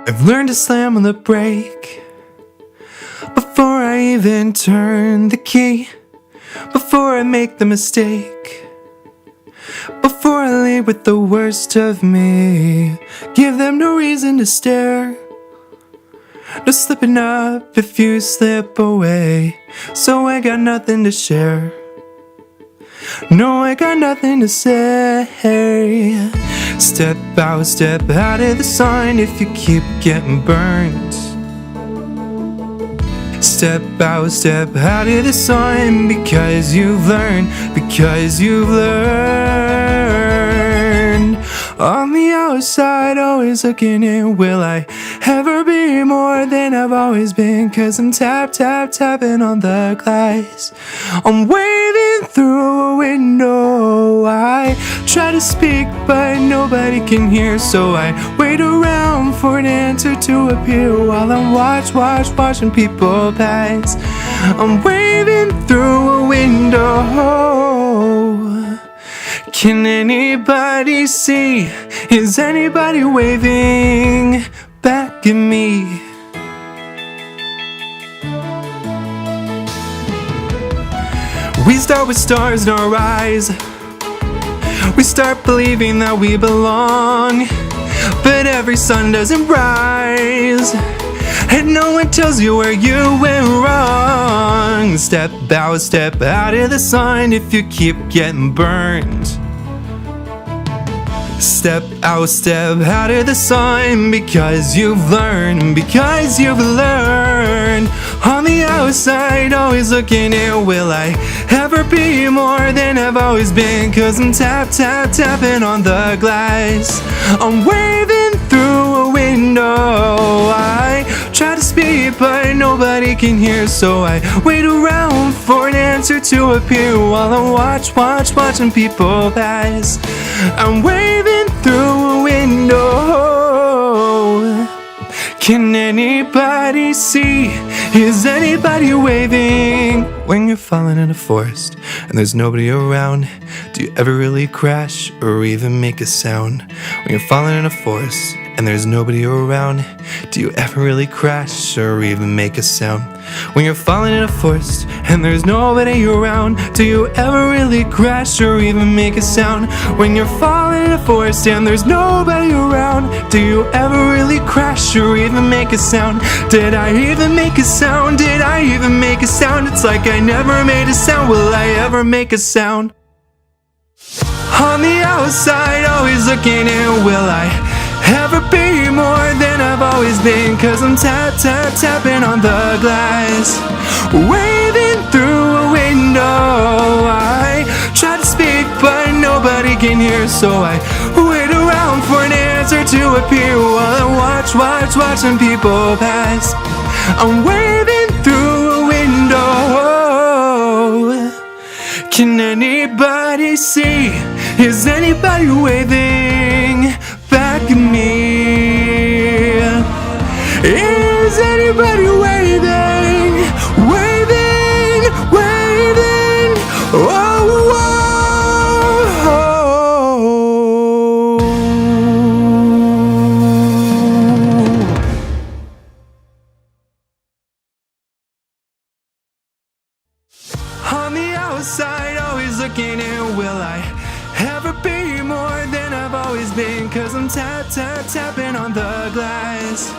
I've learned to slam on the brake before I even turn the key, before I make the mistake, before I lead with the worst of me. Give them no reason to stare, no slipping up if you slip away. So I got nothing to share, no, I got nothing to say. Step out of the sun if you keep getting burned. Step out of the sun because you've learned, because you've learned. On the outside, always looking in, will I ever be more than I've always been? 'Cause I'm tapping on the glass. I'm waving through a window. I try to speak, but nobody can hear, so I wait around for an answer to appear while I'm watching people pass. I'm waving through a window. Can anybody see? Is anybody waving back at me? We start with stars in our eyes. We start believing that we belong, but every sun doesn't rise, and no one tells you where you went wrong. Step out of the sun if you keep getting burned. Step out of the sun because you've learned, because you've learned. On the outside, always looking in, will I ever be more than I've always been? 'Cause I'm tapping on the glass. I'm waving through a window. I try to speak, but nobody can hear, so I wait around for an answer to appear while I'm watching people pass. I'm waving through a window. Can anybody see? Is anybody waving? When you're falling in a forest and there's nobody around, do you ever really crash or even make a sound? When you're falling in a forest and there's nobody around, do you ever really crash or even make a sound? When you're falling in a forest and there's nobody around, do you ever really crash or even make a sound? When you're falling in a forest and there's nobody around, do you ever really crash or even make a sound? Did I even make a sound? Did I even make a sound? It's like I never made a sound. Will I ever make a sound? On the outside, always looking in, will I ever be more than I've always been? 'Cause I'm tapping on the glass, waving through a window. I try to speak, but nobody can hear, so I wait around for an answer to appear while I watching people pass. I'm waving through a window. Can anybody see? Is anybody waving back at me? Is anybody waving? Oh, on the outside, always looking in, will I ever be more than I've always been? 'Cause I'm tapping on the glass.